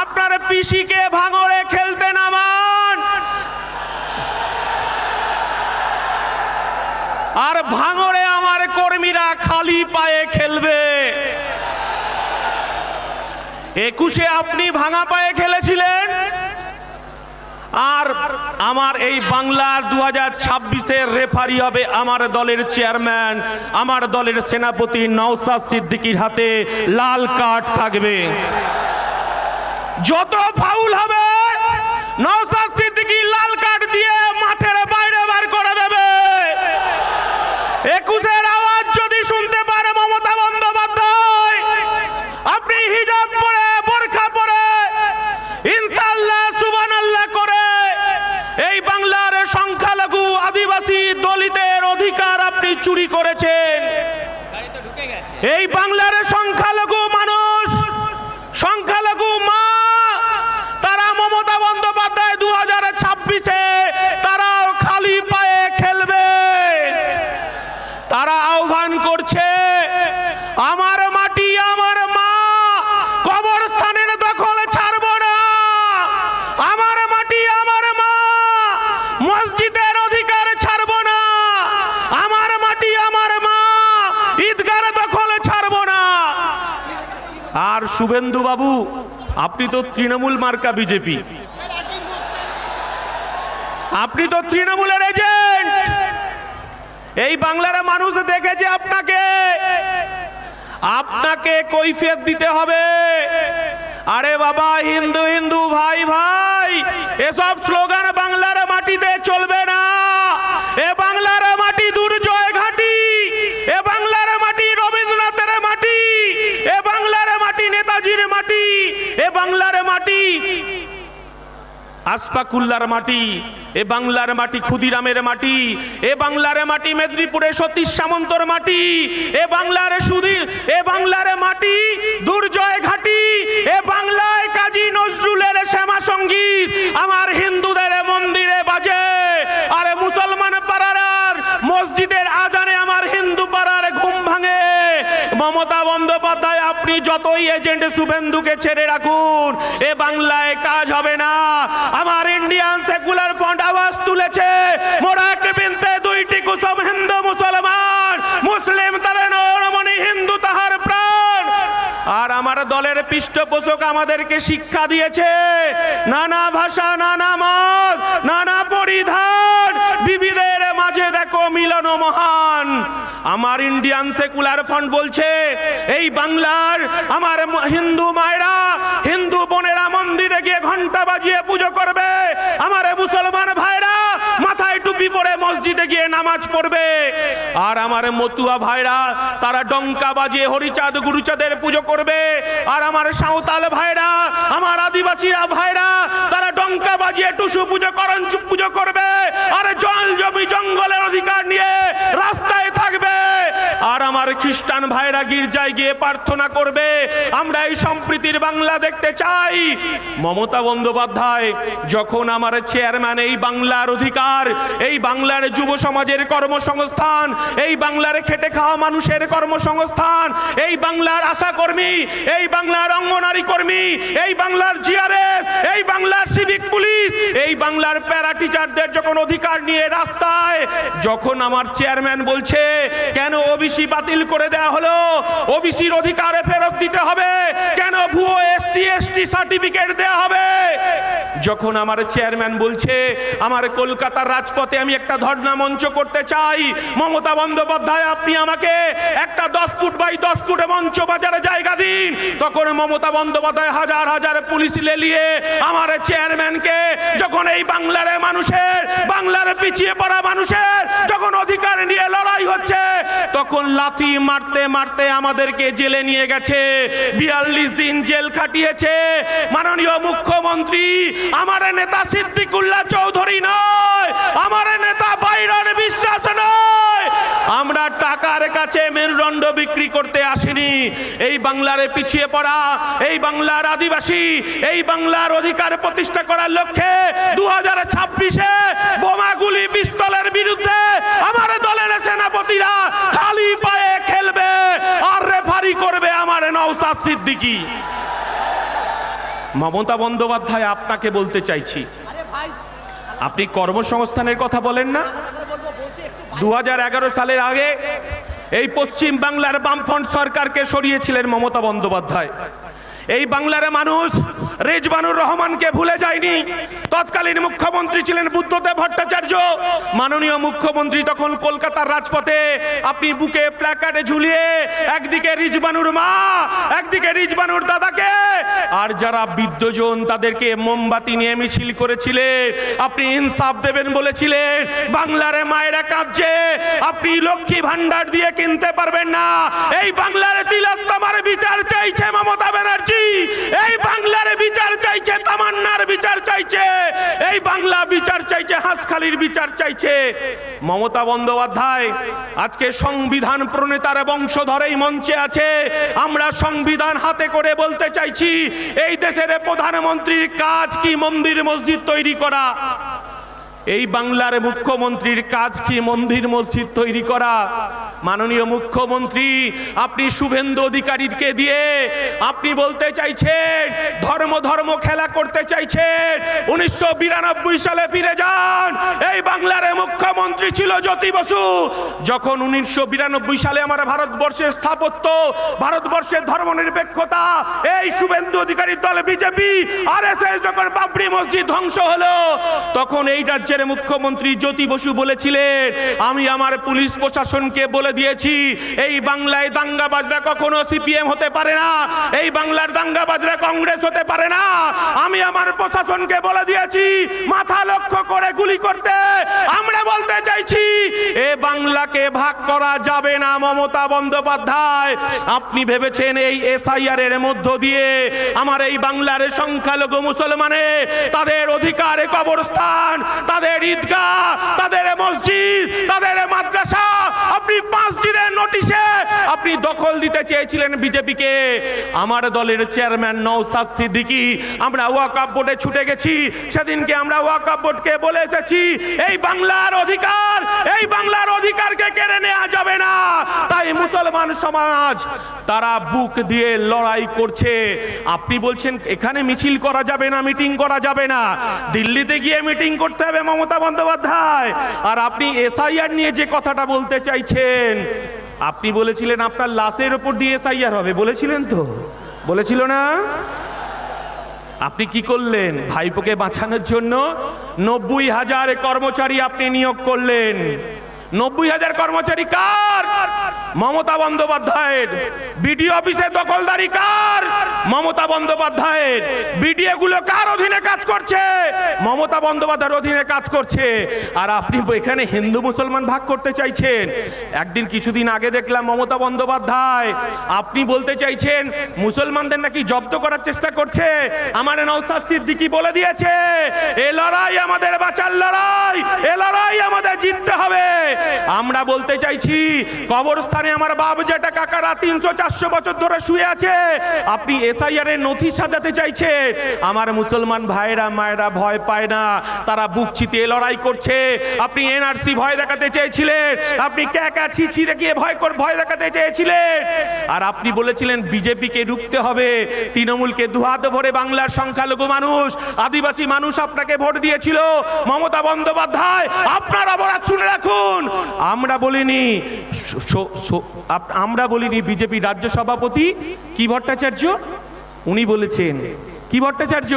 আপনার পিসিকে ভাঙড়ে খেলতে নামান, আর ভাঙড়ে আমার কর্মীরা খালি পায়ে খেলবে। 21-এ আপনি ভাঙা পায়ে খেলেছিলেন, আর আমার এই বাংলার 2026-এর রেফারি হবে আমার দলের চেয়ারম্যান, আমার দলের সেনাপতি নওশাদ সিদ্দিকীর হাতে লাল কার্ড থাকবে। যত ফাউল হবে নওশাদ সিদ্দিকী লাল কার্ড দিয়ে মাঠের বাইরে বার করে দেবে। 21-এর আওয়াজ যদি শুনতে পারে মমতা বন্দ্যোপাধ্যায়, আপনি হিজাব পরে বোরকা পরে ইনশাআল্লাহ সুবহানাল্লাহ করে এই বাংলার সংখ্যালঘু আদিবাসী দলিতের অধিকার আপনি চুরি করেছেন। এই বাংলার সংখ্যালঘু মানুষ, সংখ্যালঘু মা, তারা মমতা বন্দ্যোপাধ্যায় 2026-এ তারাও খালি পায়ে খেলবে। তারা আহ্বান করছে, আমার মাটি আমার মা, কবরস্থানের দখল ছাড়ব না। আমার মাটি আমার মা, মসজিদের অধিকার ছাড়ব না। আমার মাটি আমার মা, ঈদগার দখল ছাড়ব না। আর শুভেন্দু বাবু, আপনি তো তৃণমূল মার্কা বিজেপি, আপনি তো তৃণমূলের এজেন্ট। এই বাংলার মানুষ দেখেছে আপনাকে, আপনাকে কৈফিয়ত দিতে হবে। আরে বাবা, হিন্দু হিন্দু ভাই ভাই, এসব স্লোগান বাংলার মাটিতে চলবে না। এ বাংলার মাটি দুর্জয় ঘাটি, এ বাংলার মাটি রবীন্দ্রনাথের মাটি, এ বাংলার মাটি নেতাজির মাটি, এ বাংলার মাটি আশফাকুল্লার মাটি, এ বাংলার মাটি ক্ষুদিরামের মাটি, এ বাংলার মাটি মেদিনীপুরে সতীশ সামন্তর মাটি, এ বাংলার এ বাংলার মাটি দুর্জয় ঘাটি, এ বাংলায় কাজী নজরুলের শ্যামা সঙ্গীত আমার হিন্দুদের মন্দিরে বাজে, আরে মুসলমান পাড়ার মসজিদের আজানে আমার হিন্দু পাড়ার ঘুম ভাঙে। মমতা বন্দ্যোপাধ্যায়, আপনি যতই এজেন্ট শুভেন্দুকে ছেড়ে রাখুন, এ বাংলায় কাজ হবে না। আমার ইন্ডিয়ান সেকুলার ফ্রন্ট আওয়াজ তুলেছে, মোরাক বিনতে দুইটি কুসুম, হিন্দু মুসলমান, মুসলিম তারে নয়নমণি, হিন্দু তাহার প্রাণ। আর আমার দলের পৃষ্ঠপোষক আমাদেরকে শিক্ষা দিয়েছে, নানা ভাষা, নানা মত, নানা পরিধান, বিবিধের মাঝে দেখো মিলন মহান। আমার ইন্ডিয়ান সেকুলার ফ্রন্ট বলছে, এই বাংলার আমার হিন্দু মায়েরা, হিন্দু বোনেরা মন্দিরে গিয়ে ঘন্টা বাজিয়ে পুজো করবে, আমার মুসলমান ভাইরা মাথায় টুপি পরে মসজিদে গিয়ে নামাজ পড়বে, আর আমার মতুয়া ভাইরা তারা ডঙ্কা বাজিয়ে হরিচাঁদ গুরুচাঁদের পুজো করবে, আর আমার সাঁওতাল ভাইরা, আমার আদিবাসীরা ভাইরা তারা ডঙ্কা বাজিয়ে টুসু পুজো পুজো করবে, আর জল জমি জঙ্গলের অধিকার নিয়ে রাস্তায় থাকবে, আর আমার খ্রিস্টান ভাইরা গির্জায় গিয়ে প্রার্থনা করবে। আমরা এই সম্প্রীতির বাংলা দেখতে চাই। মমতা বন্দ্যোপাধ্যায় যখন আমার চেয়ারম্যান, এই বাংলার অধিকার, এই বাংলার যুব সমাজের কর্মসংস্থান, এই বাংলার খেটে খাওয়া মানুষের কর্মসংস্থান, এই বাংলার আশা কর্মী, এই বাংলার অঙ্গনারী কর্মী, এই বাংলার জিআরএস, এই বাংলার সিভিক পুলিশ, এই বাংলার প্যারা টিচারদের যখন অধিকার নিয়ে রাস্তায়, যখন আমার চেয়ারম্যান বলছে কেন ওবিসি বাতিল করে দেওয়া হলো, ওবিসির অধিকারে ফেরত দিতে হবে, কেন ভুয়ো এসসি এসটি সার্টিফিকেট দেওয়া হবে, যখন আমার চেয়ারম্যান বলছে আমার কলকাতার রাজপথে আমি একটা ধর্ণা মঞ্চ করতে চাই, মমতা বন্দ্যোপাধ্যায় আপনি আমাকে একটা 10 ফুট বাই 10 ফুটে মঞ্চ বাজারে জায়গা দিন, তখন মমতা বন্দ্যোপাধ্যায় হাজার হাজার পুলিশ লেলিয়ে আমার চেয়ারম্যানকে, যখন এই বাংলার মানুষের, বাংলার পিছিয়ে পড়া মানুষের যখন অধিকার নিয়ে লড়াই হচ্ছে, তখন লাথি মারতে মারতে আমাদেরকে জেলে নিয়ে গেছে, 42 দিন জেল কাটিয়েছে মাননীয় মুখ্যমন্ত্রী। আমার নেতা সিদ্দিকুল্লাহ চৌধুরী নয়, আমার নেতা বাইরের বিশ্বাস নয়। আমরা টাকার কাছে মেরুদণ্ড বিক্রি করতে আসিনি। এই বাংলার পিছিয়ে পড়া, এই বাংলার আদিবাসী, এই বাংলার অধিকার প্রতিষ্ঠা করার লক্ষ্যে 2026-এ বোমাগুলি পিস্তলের বিরুদ্ধে আমার দলের সেনাপতিরা খালি পায়ে খেলবে, আর রেফারি করবে আমার নওশাদ সিদ্দিকী। মমতা বন্দ্যোপাধ্যায়, আপনাকে বলতে চাইছি, আপনি কর্মসংস্থানের কথা বলেন না? 2011 সালের আগে এই পশ্চিম বাংলার বামফ্রন্ট সরকারকে সরিয়েছিলেন মমতা বন্দ্যোপাধ্যায়। এই বাংলার মানুষ রেজবানুর রহমানকে ভুলে যায়নি। তৎকালীন মুখ্যমন্ত্রী ছিলেন বুদ্ধদেব ভট্টাচার্য। মাননীয় মুখ্যমন্ত্রী তখন কলকাতার রাজপথে আপনি বুকে প্ল্যাকার্ডে ঝুলিয়ে একদিকে রিজবানুর মা, একদিকে রিজবানুর দাদাকে, আর যারা বিদ্যজন তাদেরকে মোমবাতি নিয়ে মিছিল করেছিলেন। আপনি ইনসাফ দেবেন বলেছিলেন। বাংলার মায়েরা কাঁদছে, আপনি লক্ষ্মী ভান্ডার দিয়ে কিনতে পারবেন না। এই বাংলার তিলোত্তমার বিচার চাইছে মমতা ব্যানার্জি। এই বাংলার বিচার চাইছে, তামান্নার বিচার চাইছে, এই বাংলা বিচার চাইছে, হাসখালির বিচার চাইছে মমতা বন্দ্যোপাধ্যায়। আজকে সংবিধান প্রণেতার বংশধরেই মঞ্চে আছে। আমরা সংবিধান হাতে করে বলতে চাইছি, এই দেশের প্রধানমন্ত্রীর কাজ কি মন্দির মসজিদ তৈরি করা? এই বাংলার মুখ্যমন্ত্রীর কাজ কি মন্দির মসজিদ তৈরি করা? মাননীয় মুখ্যমন্ত্রী, আপনি শুভেন্দু অধিকারীকে দিয়ে আপনি বলতে চাইছেন ধর্ম ধর্ম খেলা করতে চাইছেন। 1992 সালে ফিরে যান। এই বাংলার মুখ্যমন্ত্রী ছিল জ্যোতি বসু। যখন 1992 সালে আমার ভারতবর্ষের স্থাপত্য, ভারতবর্ষের ধর্মনিরপেক্ষতা, এই শুভেন্দু অধিকারীর দল বিজেপি আরএসএস যখন বাবরি মসজিদ ধ্বংস হলো, তখন এই রাজ্যের মুখ্যমন্ত্রী জ্যোতি বসু বলেছিলেন, আমি আমার পুলিশ প্রশাসনকে বলে দিয়েছি এই বাংলায় দাঙ্গাবাজরা কখনো সিপিএম হতে পারে না, এই বাংলার দাঙ্গাবাজরা কংগ্রেস হতে পারে না। আমি আমার প্রশাসনকে বলে দিয়েছি মাথা লক্ষ্য করে গুলি করতে। আমরা বলতে চাইছি এ বাংলাকে ভাগ করা যাবে না। মমতা বন্দ্যোপাধ্যায়, আপনি ভেবেছেন এই এসআইআর এর মধ্য দিয়ে আমার এই বাংলার সংখ্যালঘু মুসলমানে তাদের অধিকারে কবরস্থান, তাদের ঈদগাহ, তাদের মসজিদ, তাদের মাদ্রাসা, আপনি 5 দিনের নোটিশে আপনি দখল দিতে চেয়েছিলেন বিজেপিকে। আমার দলের চেয়ারম্যান নওশাদ সিদ্দিকী, আমরা ওয়াকফ বোর্ডে ছুটে গেছি। সেদিনকে আমরা ওয়াকফ বোর্ডকে বলে এসেছি এই বাংলার অধিকার, এই বাংলার অধিকারকে কেড়ে নেওয়া যাবে না। তাই মুসলমান সমাজ তারা বুক দিয়ে লড়াই করছে। আপনি বলছেন এখানে মিছিল করা যাবে না, মিটিং করা যাবে না, দিল্লিতে গিয়ে মিটিং করতে হবে মমতা বন্দ্যোপাধ্যায়। আর আপনি এসআইআর নিয়ে যে কথাটা বলতে চাইছেন, আপনি বলেছিলেন আপনার লাশের উপর দিয়ে এসআইআর হবে, বলেছিলেন তো? বলেছিল না? আপনি কি করলেন? ভাইপোকে বাঁচানোর জন্য 90,000 কর্মচারী আপনি নিয়োগ করলেন। 90,000 কর্মচারী কার? মমতা বন্দ্যোপাধ্যায়ের। বিডিও অফিসে দখলদারি কার? মমতা বন্দ্যোপাধ্যায়ের। বিডিও গুলো কার অধীনে কাজ করছে? মমতা বন্দ্যোপাধ্যায়ের অধীনে কাজ করছে। আর আপনি এখানে হিন্দু মুসলমান ভাগ করতে চাইছেন। একদিন কিছুদিন আগে দেখলাম মমতা বন্দ্যোপাধ্যায় আপনি বলতে চাইছেন মুসলমানদের নাকি জব্দ করার চেষ্টা করছে। আমার নওশাদ সিদ্দিকী বলে দিয়েছে এ লড়াই আমাদের বাঁচার লড়াই, এ লড়াই আমাদের জিততে হবে। আমরা বলতে চাইছি কবরস্থানে আমার বাপ জেঠা কাকারা 300-400 বছর ধরে শুয়ে আছে। আপনি এসআইআর এর নথি সাজাতে চাইছেন। আমার মুসলমান ভাইরা মায়েরা ভয় পায় না, তারা বুক চিতিয়ে লড়াই করছে। আপনি এনআরসি ভয় দেখাতে চেয়েছিলেন, আপনি ক্যাকা ছিছি রেখে ভয় দেখাতে চেয়েছিলেন। আর আপনি বলেছিলেন বিজেপিকে রুখতে হবে, তৃণমূলকে দুহাত ভরে বাংলার সংখ্যালঘু মানুষ, আদিবাসী মানুষ আপনাকে ভোট দিয়েছিল। মমতা বন্দ্যোপাধ্যায়, আপনার অপরাধ শুনে রাখুন। আমরা বলিনি বিজেপি রাজ্য সভাপতি কি ভট্টাচার্য, উনি বলেছেন কি ভট্টাচার্য,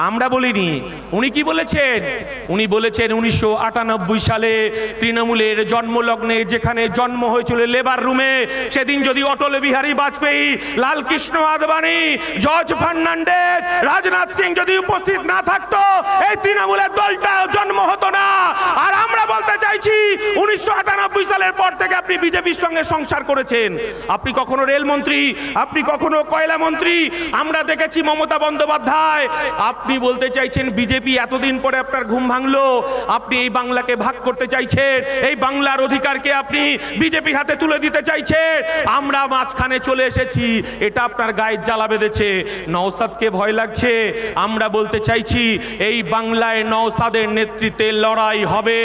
আমরা বলিনি। উনি কি বলেছেন? উনি বলেছেন 1998 সালে তৃণমূলের জন্মলগ্নে যেখানে জন্ম হয়েছিল লেবার রুমে, সেদিন যদি অটল বিহারী বাজপেয়ী, লালকৃষ্ণ আদবানি, জর্জ ফার্নান্ডেজ, রাজনাথ সিং যদি উপস্থিত না থাকতো এই তৃণমূলের দলটা জন্ম হতো না। আর আমরা বলতে চাইছি 1998 সালের পর থেকে আপনি বিজেপির সঙ্গে সংসার করেছেন। আপনি কখনো রেলমন্ত্রী, আপনি কখনো কয়লা মন্ত্রী। আমরা দেখেছি মমতা বন্দ্যোপাধ্যায় আপনি বলতে চাইছেন বিজেপি এতদিন পরে আপনার ঘুম ভাঙলো, আপনি এই বাংলাকে ভাগ করতে চাইছেন, এই বাংলার অধিকারকে আপনি বিজেপির হাতে তুলে দিতে চাইছেন। আমরা মাঝখানে চলে এসেছি, এটা আপনার গায়ে জ্বালা বেঁধেছে। নওশাদকে ভয় লাগছে। আমরা বলতে চাইছি এই বাংলায় নওশাদের নেতৃত্বে লড়াই হবে।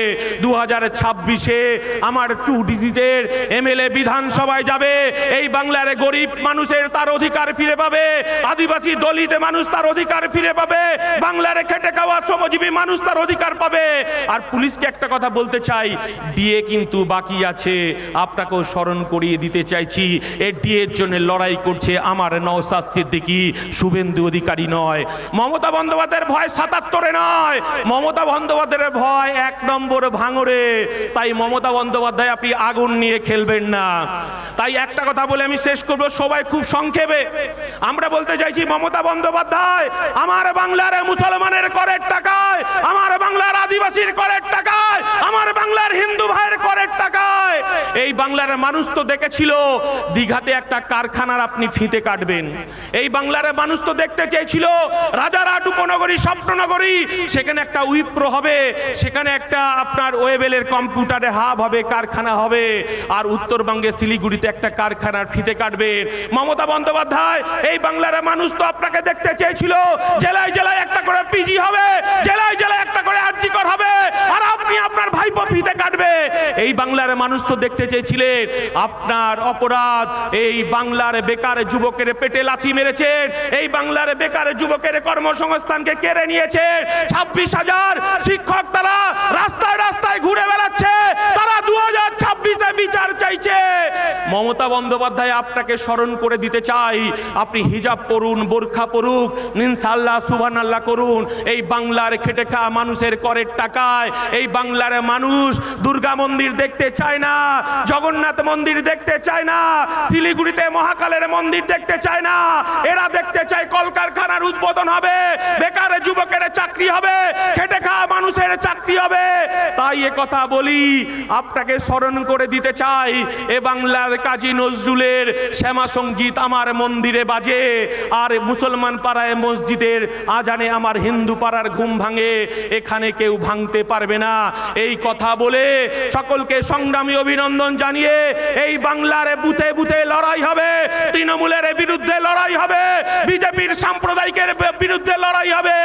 2026-এ আমার 2 ডিজিটের এমএলএ বিধানসভায় যাবে। এই বাংলার গরিব মানুষের তার অধিকার ফিরে পাবে, আদিবাসী দলিত মানুষ তার অধিকার ফিরে পাবে, বাংলার খেটে খাওয়া শ্রমজীবী মানুষ তার অধিকার পাবে। আর পুলিশকে একটা কথা বলতে চাই, ডিএ কিন্তু বাকি আছে। আপনাকেও স্মরণ করিয়ে দিতে চাইছি, এই ডিএর জন্য লড়াই করছে আমার নওশাদ সিদ্দিকী, শুভেন্দু অধিকারী নয়। মমতা বন্দ্যোপাধ্যায়ের ভয় 77-এ নয়, মমতা বন্দ্যোপাধ্যায়ের ভয় 1 নম্বর ভাঙড়ে। তাই মমতা বন্দ্যোপাধ্যায় আপনি আগুন নিয়ে খেলবেন না। তাই একটা কথা বলে আমি শেষ করব, সবাই খুব সংক্ষেপে। আমরা বলতে চাইছি মমতা বন্দ্যোপাধ্যায়, আমার বাংলার মুসলমানের করের টাকায়, আমার বাংলার আদিবাসীর করের টাকায়, আমার বাংলার হিন্দু ভাইয়ের করের টাকায় এই বাংলার মানুষ তো দেখেছিল দীঘাতে একটা কারখানার আপনি ফিতে কাটবেন। এই বাংলার মানুষ তো দেখতে চেয়েছিল রাজারহাট উপনগরী, স্বপ্ননগরী, সেখানে একটা উইপ্রো হবে, সেখানে একটা আপনার ওয়েবেলের কম্পিউটারে হাব হবে, কারখানা হবে। আর উত্তরবঙ্গে শিলিগুড়িতে একটা কারখানার ফিতে কাটবেন। মমতা বন্দ্যোপাধ্যায়, এই বাংলার মানুষ তো আপনাকে দেখতে চেয়েছিল জেলায় জেলায় একটা করে পিজি হবে, জেলায় জেলায় একটা করে আরজিকর হবে, আর আপনি আপনার ভাইপো ফিতে কাটবে। এই বাংলার মানুষ তো দেখতে চেয়েছিলেন আপনার অপরাধ, এই বাংলার বেকার যুবকের পেটে লাথি মেরেছেন, এই বাংলার বেকার যুবকের কর্মসংস্থানকে কেড়ে নিয়েছেন। 26,000 শিক্ষক তারা রাস্তায় রাস্তায় ঘুরে বেড়াচ্ছে, তারা 2026-এ বিচার চাইছে। মমতা বন্দ্যোপাধ্যায় আপনাকে স্মরণ করে দিতে চাই, আপনি হিজাব পরুন, বোরখা পরুক, ইনশাআল্লাহ সুবহানাল্লাহ করুন। এই বাংলার খেটে খাওয়া মানুষের করের টাকায় এই বাংলার মানুষ দুর্গা মন্দির দেখতে চায় না, জগন্নাথ মন্দির দেখতে চায় না, শিলিগুড়িতে মহাকালের মন্দির দেখতে চায় না। এরা দেখতে চায় কলকারখানার উদ্বোধন হবে, বেকার যুবকের চাকরি হবে, খেটে খাওয়া মানুষের চাকরি হবে। তাই এ কথা বলি, আপনাকে স্মরণ করে দিতে চাই, এ বাংলার কাজী নজরুলের শ্যামা সঙ্গীত আমার মন্দিরে বাজে, আর মুসলমান পাড়ায় মসজিদের আজানে আমার হিন্দু পাড়ার ঘুম ভাঙে, এখানে কেউ ভাঙতে পারবে না। এই কথা বলে সকলকে সংগ্রামী অভিনন্দন জানিয়ে এই বাংলার বুথে বুথে লড়াই হবে, তৃণমূলের বিরুদ্ধে লড়াই হবে, বিজেপির সাম্প্রদায়িকের বিরুদ্ধে লড়াই হবে।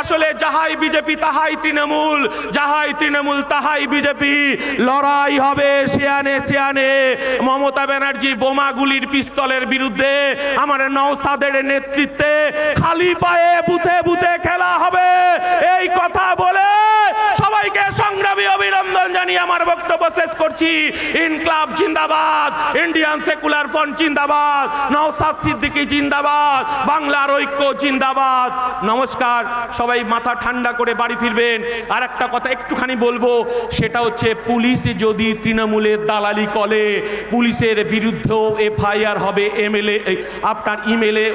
আসলে যাহাই বিজেপি তাহাই তৃণমূল, যাহাই তৃণমূল তাহাই বিজেপি। লড়াই হবে সিয়ানে সিয়ানে। মমতা ব্যানার্জি বোমাগুলির পিস্তলের বিরুদ্ধে আমার নওশাদের নেতৃত্বে খালি পায়ে বুথে বুথে খেলা হবে। এই কথা বলে সবাইকে সংগ্রামী অভিনন্দন জানিয়ে আমার বক্তব্য শেষ করছি। ইনকলাব জিন্দাবাদ, ইন্ডিয়ান সেকুলার ফ্রন্ট জিন্দাবাদ, নওশাদ সিদ্দিকী জিন্দাবাদ, বাংলার ঐক্য জিন্দাবাদ। নমস্কার, সবাই মাথা ঠান্ডা করে বাড়ি ফিরবেন। আর একটা কথা একটুখানি বলবো, সেটা হচ্ছে পুলিশ যদি তৃণমূলের দালালি করে, পুলিশের বিরুদ্ধেও এফআইআর হবে, এমএলএ আপনার ইমেলে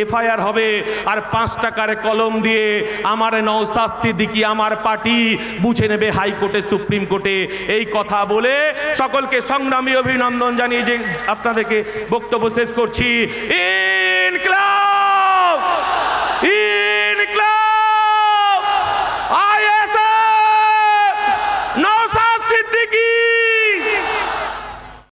এফআইআর হবে। আর 5 টাকার কলম দিয়ে আমার নওশাদ সিদ্দিকী আমার পার্টি বুঝে নেবে হাইকোর্টে, সুপ্রিম কোর্টে। এই কথা বলে সকলকে সংগ্রামী অভিনন্দন জানিয়ে যে আপনাদেরকে বক্তব্য শেষ করছি।